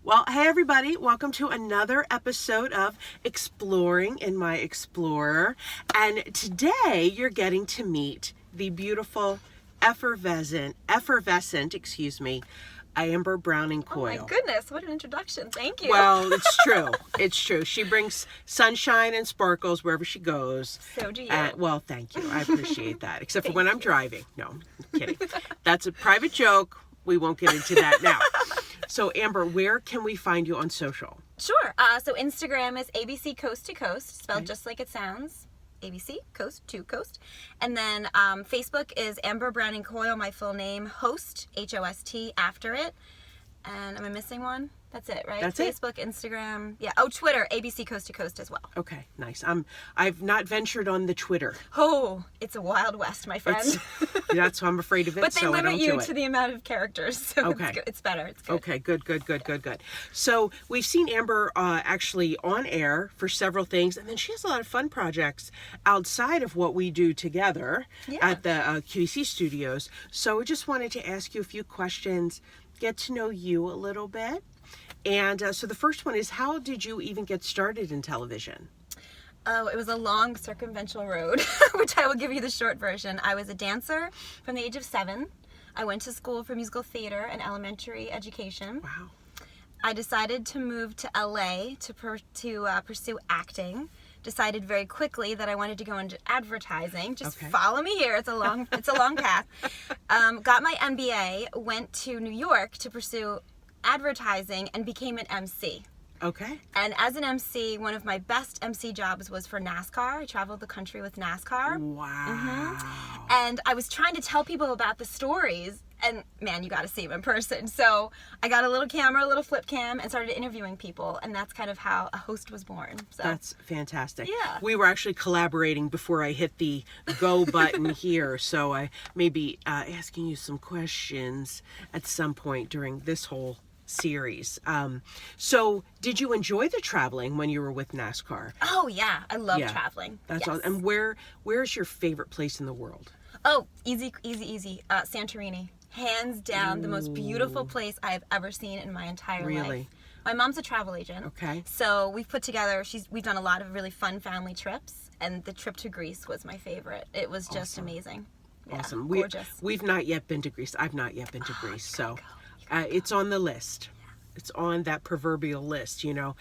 Well, hey everybody, welcome to another episode of Exploring in My Explorer. And today you're getting to meet the beautiful, effervescent, Amber Browning-Coyle. Oh my goodness, what an introduction. Thank you. Well, it's true. It's true. She brings sunshine and sparkles wherever she goes. So do you. Well, thank you. I appreciate that. Except for when I'm driving. No, I'm kidding. That's a private joke. We won't get into that now. So, Amber, where can we find you on social? Sure. So Instagram is ABC Coast to Coast, spelled just like it sounds. ABC Coast to Coast. And then Facebook is Amber Browning-Coyle, my full name, host, H-O-S-T, after it. And am I missing one? That's it, right? That's it. Facebook, Instagram. Yeah. Oh, Twitter, ABC Coast to Coast as well. Okay, nice. I've not ventured on the Twitter. Oh, it's a Wild West, my friend. That's why I'm afraid of it. But they so I limit don't you do it. to the amount of characters, so Okay. it's better. It's good. Okay, good. So we've seen Amber actually on air for several things, and then she has a lot of fun projects outside of what we do together at the QEC studios. So we just wanted to ask you a few questions, get to know you a little bit. And so the first one is, how did you even get started in television? Oh, it was a long circumventual road, which I will give you the short version. I was a dancer from the age of 7. I went to school for musical theater and elementary education. Wow. I decided to move to LA to pursue acting. Decided very quickly that I wanted to go into advertising. Just follow me here. It's a long path. Got my MBA, went to New York to pursue advertising, and became an MC. Okay. And as an MC, one of my best MC jobs was for NASCAR. I traveled the country with NASCAR. Wow. And I was trying to tell people about the stories, and man, you got to see them in person. So I got a little camera, a little flip cam, and started interviewing people, and that's kind of how a host was born. So That's fantastic. Yeah. We were actually collaborating before I hit the go button here, so I may be asking you some questions at some point during this whole series. So did you enjoy the traveling when you were with NASCAR? Oh yeah, I love traveling. That's yes. awesome. And where's your favorite place in the world? Oh, easy. Santorini. Hands down, the most beautiful place I have ever seen in my entire life. Really? My mom's a travel agent. Okay. So we've put together, we've done a lot of really fun family trips, and the trip to Greece was my favorite. It was just amazing. Yeah, Awesome. Gorgeous. We've not yet been to Greece. I've not yet been to Greece. So it's on the list. It's on that proverbial list, you know.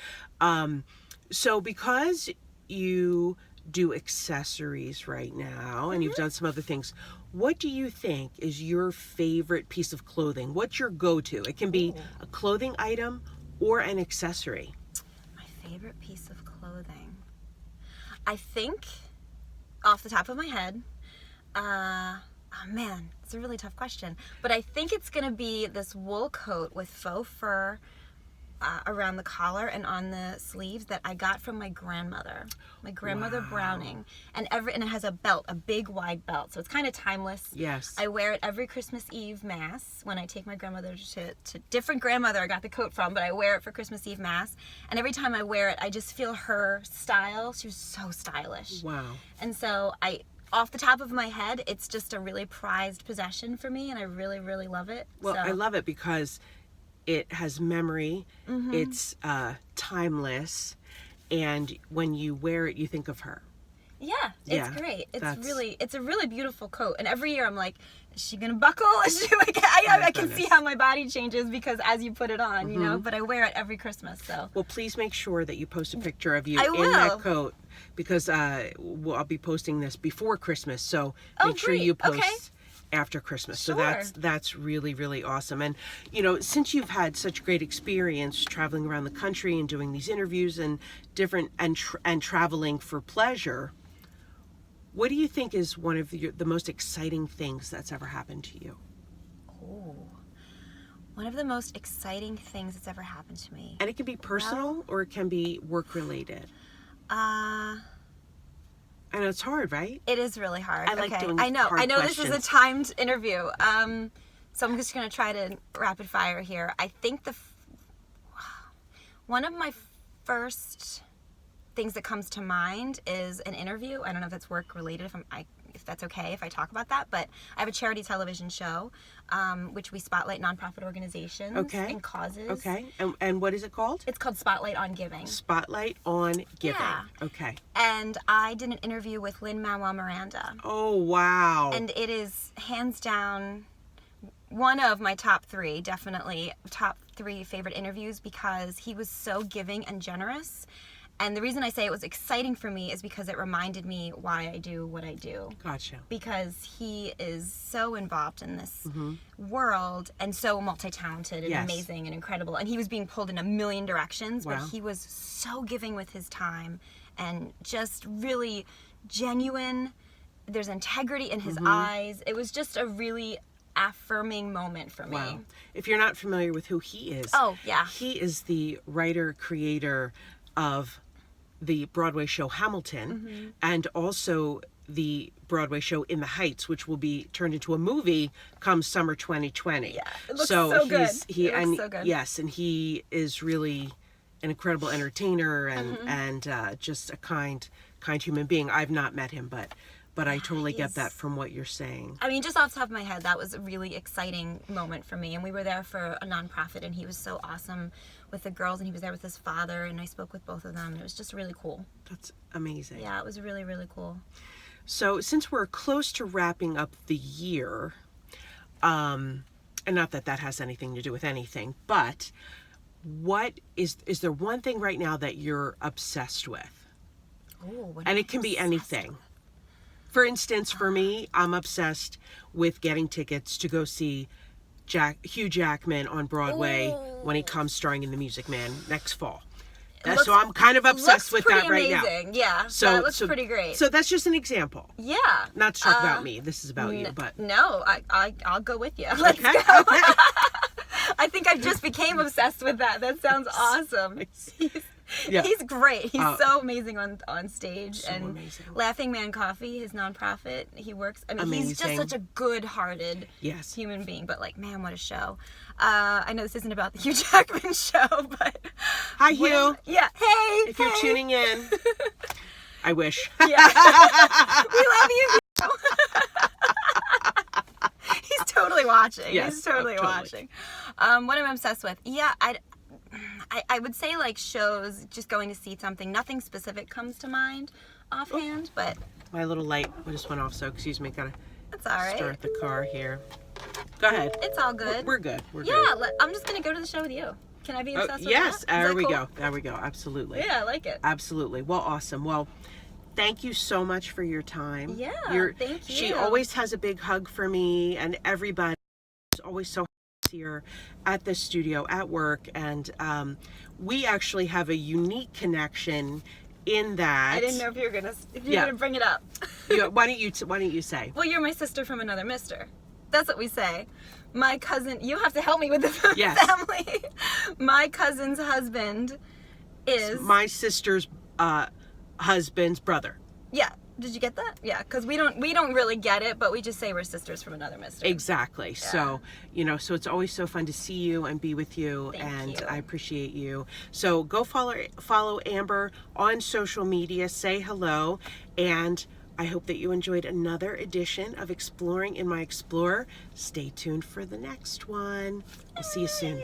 So because you do accessories right now and you've done some other things, what do you think is your favorite piece of clothing? What's your go-to? It can be a clothing item or an accessory. My favorite piece of clothing. I think, off the top of my head, oh man, it's a really tough question. But I think it's going to be this wool coat with faux fur around the collar and on the sleeves that I got from my grandmother Browning, and it has a belt, a big wide belt, so it's kind of timeless. Yes. I wear it every Christmas Eve Mass when I take my grandmother to different grandmother I got the coat from, but I wear it for Christmas Eve Mass, and every time I wear it I just feel her style. She was so stylish. Wow. And so off the top of my head, it's just a really prized possession for me, and I really, really love it. Well, I love it because it has memory, it's timeless, and when you wear it, you think of her. Yeah, it's great. It's a really beautiful coat. And every year I'm like, is she gonna buckle? Is she like, I can see how my body changes because as you put it on, you know, but I wear it every Christmas, so. Well, please make sure that you post a picture of you I in will. that coat, because I'll be posting this before Christmas, so make sure you post after Christmas. Sure. So that's really, really awesome. And you know, since you've had such great experience traveling around the country and doing these interviews and different and traveling for pleasure, what do you think is one of the most exciting things that's ever happened to you? Oh, one of the most exciting things that's ever happened to me. And it can be personal or it can be work related. I know it's hard, right? It is really hard. I like doing I know hard this is a questions. timed interview. So I'm just going to try to rapid fire here. I think one of my first things that comes to mind is an interview. I don't know if that's work related. if that's okay if I talk about that, but I have a charity television show, which we spotlight nonprofit organizations and causes. Okay. And what is it called? It's called Spotlight on Giving. Spotlight on Giving. Yeah. Okay. And I did an interview with Lin-Manuel Miranda. Oh, wow. And it is hands down one of my top 3 favorite interviews, because he was so giving and generous. And the reason I say it was exciting for me is because it reminded me why I do what I do. Gotcha. Because he is so involved in this world and so multi-talented and amazing and incredible. And he was being pulled in a million directions, but he was so giving with his time and just really genuine. There's integrity in his eyes. It was just a really affirming moment for me. Wow. If you're not familiar with who he is, he is the writer, creator of the Broadway show Hamilton, and also the Broadway show In the Heights, which will be turned into a movie come summer 2020. Yeah, it looks so good. He looks so good. Yes, and he is really an incredible entertainer and just a kind human being. I've not met him, but I totally get that from what you're saying. I mean, just off the top of my head, that was a really exciting moment for me. And we were there for a nonprofit, and he was so awesome with the girls, and he was there with his father, and I spoke with both of them, and it was just really cool. That's amazing. Yeah, it was really, really cool. So since we're close to wrapping up the year, and not that that has anything to do with anything, but what is there one thing right now that you're obsessed with? Oh, and it can be anything. For instance, for me, I'm obsessed with getting tickets to go see Hugh Jackman on Broadway when he comes starring in The Music Man next fall. So I'm kind of obsessed with that right now. Yeah, so that looks pretty great. So that's just an example. Yeah. Not to talk about me. This is about you, but... No, I'll go with you. Let's go. Okay. I think I just became obsessed with that. That sounds awesome. He's great. He's so amazing on stage. So and amazing. Laughing Man Coffee, his nonprofit, he works. I mean, he's just such a good-hearted human being. But like, man, what a show! I know this isn't about the Hugh Jackman show, but hi, Hugh. Yeah, hey. If you're tuning in, I wish. Yeah, we love you. He's totally watching. Yes, he's totally watching. What am I obsessed with? Yeah, I would say like shows, just going to see something. Nothing specific comes to mind offhand, but... My little light just went off, so excuse me. Gotta start the car here. Go ahead. It's all good. We're good. Yeah, I'm just going to go to the show with you. Can I be obsessed with yes, that? There we go. There we go. Absolutely. Yeah, I like it. Absolutely. Well, awesome. Well, thank you so much for your time. Yeah, thank you. She always has a big hug for me, and everybody is always so here at the studio at work, and we actually have a unique connection in that I didn't know if you were gonna bring it up. Why don't you say? Well, you're my sister from another mister. That's what we say. My cousin, you have to help me with the family. My cousin's husband is my sister's husband's brother. Yeah. Did you get that? Yeah, because we don't really get it, but we just say we're sisters from another mister. Exactly. Yeah. So, so it's always so fun to see you and be with you. Thank you. I appreciate you. So go follow Amber on social media, say hello, and I hope that you enjoyed another edition of Exploring in My Explorer. Stay tuned for the next one. We'll see you soon.